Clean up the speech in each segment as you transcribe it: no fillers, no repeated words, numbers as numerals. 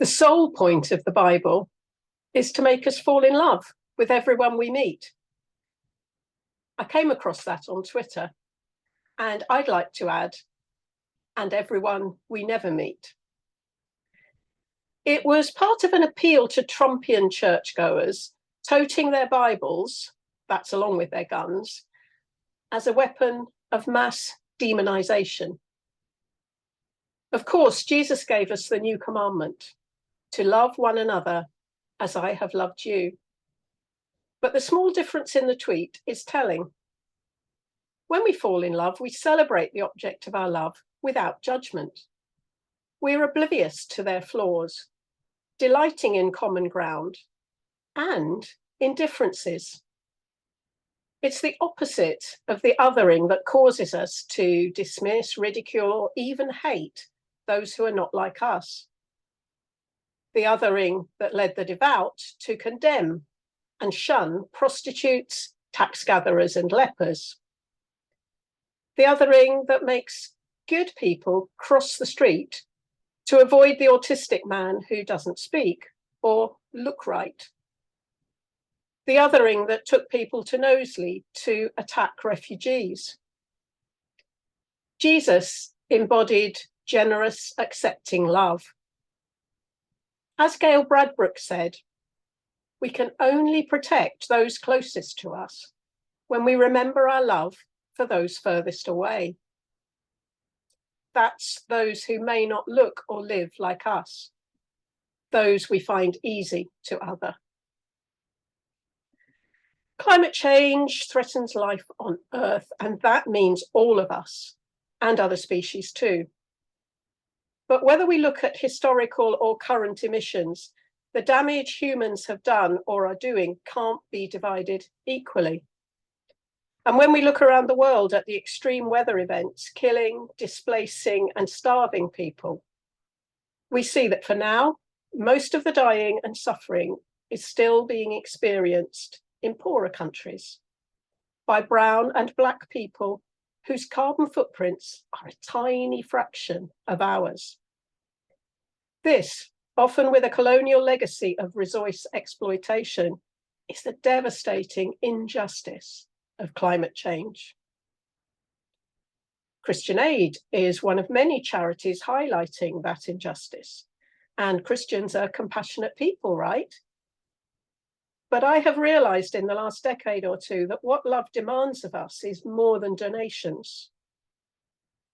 The sole point of the Bible is to make us fall in love with everyone we meet. I came across that on Twitter, and I'd like to add, and everyone we never meet. It was part of an appeal to Trumpian churchgoers toting their Bibles, that's along with their guns, as a weapon of mass demonization. Of course, Jesus gave us the new commandment to love one another as I have loved you. But the small difference in the tweet is telling. When we fall in love, we celebrate the object of our love without judgment. We're oblivious to their flaws, delighting in common ground and in differences. It's the opposite of the othering that causes us to dismiss, ridicule, or even hate those who are not like us. The othering that led the devout to condemn and shun prostitutes, tax gatherers, and lepers. The othering that makes good people cross the street to avoid the autistic man who doesn't speak or look right. The othering that took people to Knowsley to attack refugees. Jesus embodied generous, accepting love. As Gail Bradbrook said, we can only protect those closest to us when we remember our love for those furthest away. That's those who may not look or live like us, those we find easy to other. Climate change threatens life on Earth, and that means all of us and other species too. But whether we look at historical or current emissions, the damage humans have done or are doing can't be divided equally. And when we look around the world at the extreme weather events, killing, displacing, and starving people, we see that for now, most of the dying and suffering is still being experienced in poorer countries by brown and black people whose carbon footprints are a tiny fraction of ours. This, often with a colonial legacy of resource exploitation, is the devastating injustice of climate change. Christian Aid is one of many charities highlighting that injustice, and Christians are compassionate people, right? But I have realized in the last decade or two that what love demands of us is more than donations.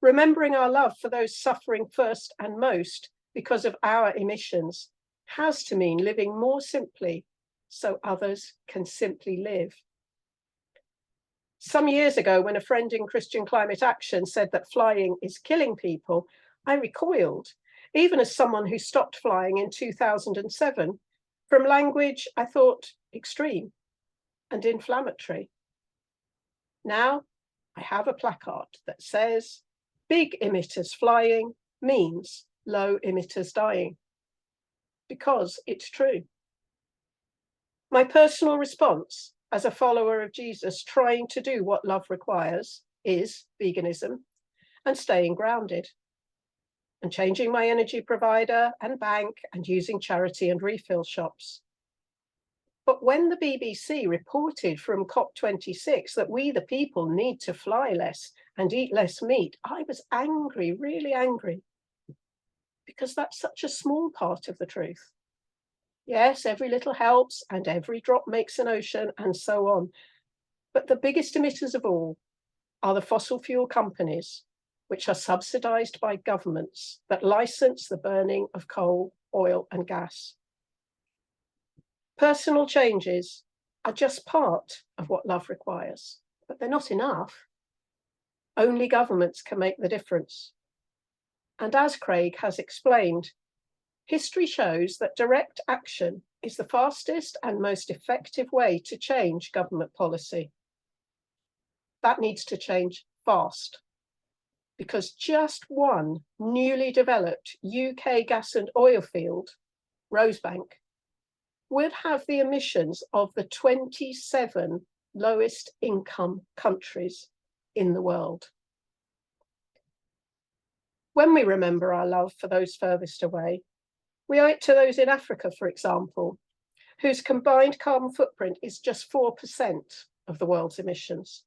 Remembering our love for those suffering first and most because of our emissions has to mean living more simply so others can simply live. Some years ago, when a friend in Christian Climate Action said that flying is killing people, I recoiled, even as someone who stopped flying in 2007, from language I thought extreme and inflammatory. Now I have a placard that says, big emitters flying means low emitters dying, because it's true. My personal response as a follower of Jesus trying to do what love requires is veganism and staying grounded and changing my energy provider and bank and using charity and refill shops. But when the BBC reported from COP26 that we, the people, need to fly less and eat less meat, I was angry, really angry, because that's such a small part of the truth. Yes, every little helps and every drop makes an ocean and so on. But the biggest emitters of all are the fossil fuel companies, which are subsidized by governments that license the burning of coal, oil, and gas. Personal changes are just part of what love requires, but they're not enough. Only governments can make the difference. And as Craig has explained, history shows that direct action is the fastest and most effective way to change government policy. That needs to change fast, because just one newly developed UK gas and oil field, Rosebank, would have the emissions of the 27 lowest income countries in the world. When we remember our love for those furthest away, We owe it to those in Africa, for example, whose combined carbon footprint is just 4% of the world's emissions,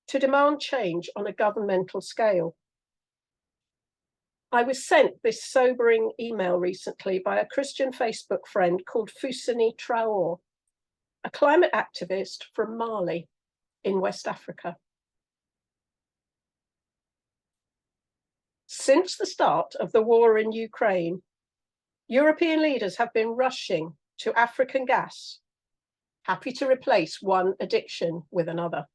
to demand change on a governmental scale. I was sent this sobering email recently by a Christian Facebook friend called Fousseny Traore, a climate activist from Mali in West Africa. Since the start of the war in Ukraine, European leaders have been rushing to African gas, happy to replace one addiction with another.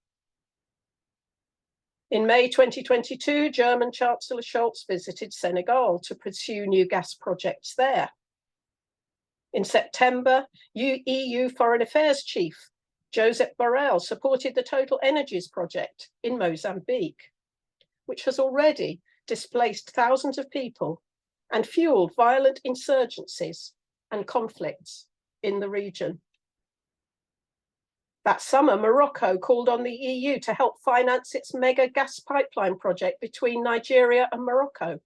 In May 2022, German Chancellor Scholz visited Senegal to pursue new gas projects there. In September, EU Foreign Affairs Chief Josep Borrell supported the Total Energies project in Mozambique, which has already displaced thousands of people and fueled violent insurgencies and conflicts in the region. That summer, Morocco called on the EU to help finance its mega gas pipeline project between Nigeria and Morocco.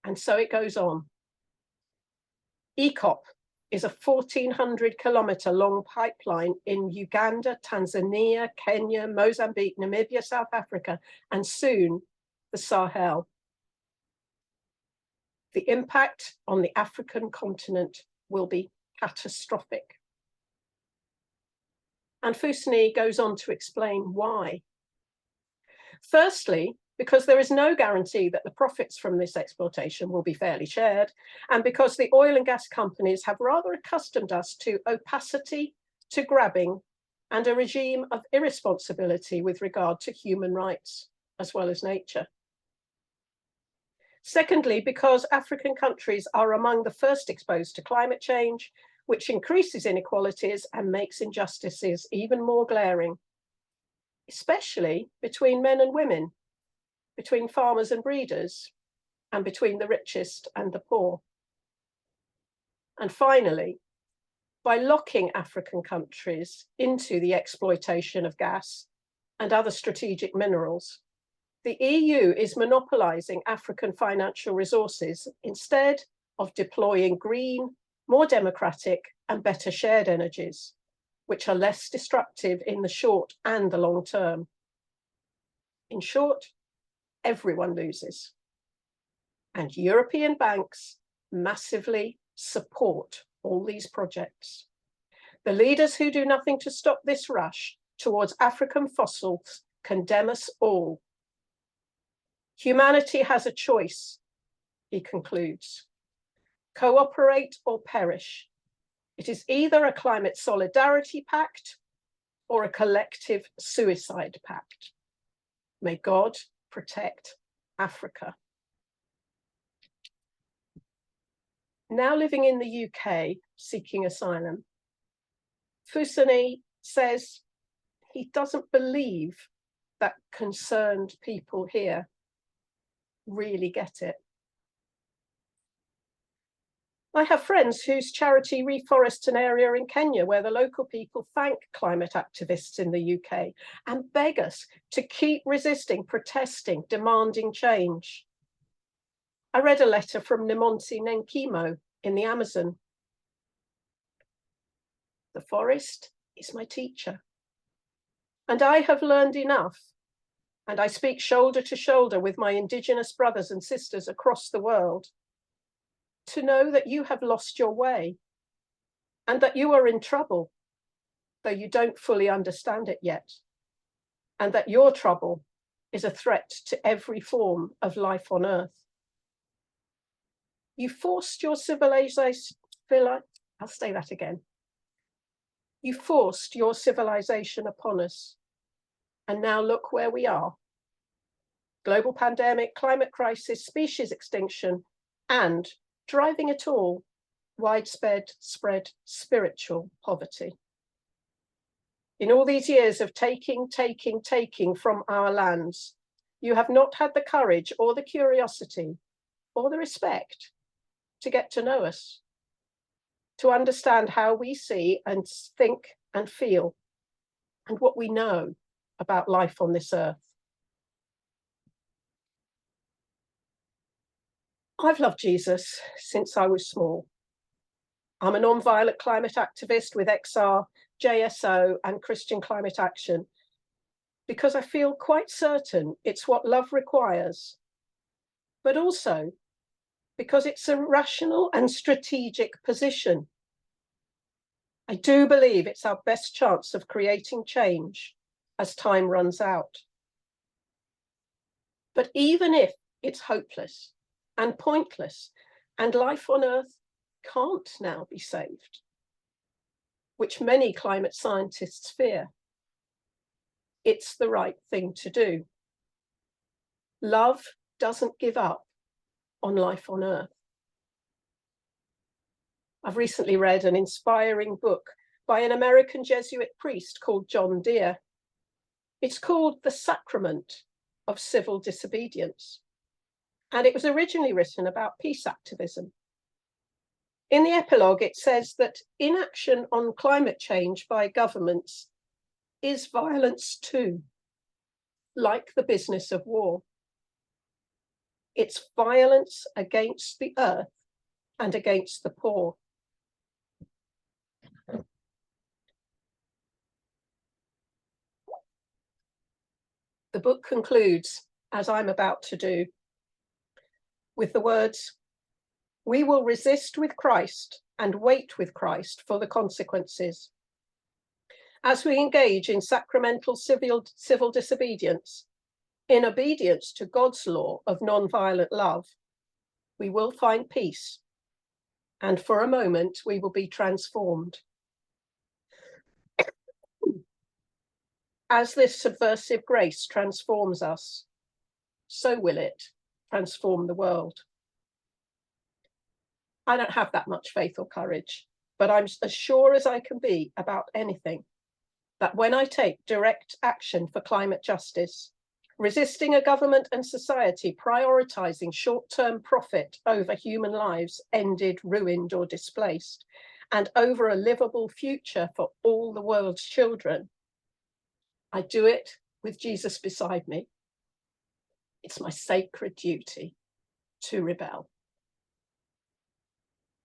And so it goes on. ECOP is a 1,400-kilometre long pipeline in Uganda, Tanzania, Kenya, Mozambique, Namibia, South Africa, and soon the Sahel. The impact on the African continent will be catastrophic. And Fousseny goes on to explain why. Firstly, because there is no guarantee that the profits from this exploitation will be fairly shared, and because the oil and gas companies have rather accustomed us to opacity, to grabbing, and a regime of irresponsibility with regard to human rights, as well as nature. Secondly, because African countries are among the first exposed to climate change, which increases inequalities and makes injustices even more glaring, especially between men and women, between farmers and breeders, and between the richest and the poor. And finally, by locking African countries into the exploitation of gas and other strategic minerals, the EU is monopolising African financial resources instead of deploying green, more democratic and better shared energies, which are less destructive in the short and the long term. In short, everyone loses. And European banks massively support all these projects. The leaders who do nothing to stop this rush towards African fossils condemn us all. Humanity has a choice, he concludes. Cooperate or perish. It is either a climate solidarity pact or a collective suicide pact. May God protect Africa. Now living in the UK, seeking asylum, Fousseny says he doesn't believe that concerned people here really get it. I have friends whose charity reforests an area in Kenya where the local people thank climate activists in the UK and beg us to keep resisting, protesting, demanding change. I read a letter from Nemonte, Nenquino in the Amazon. The forest is my teacher, and I have learned enough, and I speak shoulder to shoulder with my indigenous brothers and sisters across the world, to know that you have lost your way and that you are in trouble, though you don't fully understand it yet, and that your trouble is a threat to every form of life on earth. You forced your civilization, I'll say that again. You forced your civilization upon us, and now look where we are. Global pandemic, climate crisis, species extinction, and driving it all, widespread spiritual poverty. In all these years of taking from our lands, you have not had the courage or the curiosity or the respect to get to know us, to understand how we see and think and feel, and what we know about life on this earth. I've loved Jesus since I was small. I'm a non-violent climate activist with XR, JSO and Christian Climate Action because I feel quite certain it's what love requires, but also because it's a rational and strategic position. I do believe it's our best chance of creating change as time runs out. But even if it's hopeless and pointless and life on Earth can't now be saved, which many climate scientists fear, it's the right thing to do. Love doesn't give up on life on Earth. I've recently read an inspiring book by an American Jesuit priest called John Deere. It's called The Sacrament of Civil Disobedience, and it was originally written about peace activism. In the epilogue, it says that inaction on climate change by governments is violence too, like the business of war. It's violence against the earth and against the poor. The book concludes, as I'm about to do, with the words, "We will resist with Christ and wait with Christ for the consequences. As we engage in sacramental civil disobedience, in obedience to God's law of non-violent love, we will find peace, and for a moment we will be transformed. As this subversive grace transforms us, so will it transform the world." I don't have that much faith or courage, but I'm as sure as I can be about anything that when I take direct action for climate justice, resisting a government and society prioritizing short-term profit over human lives ended, ruined, or displaced, and over a livable future for all the world's children, I do it with Jesus beside me. It's my sacred duty to rebel.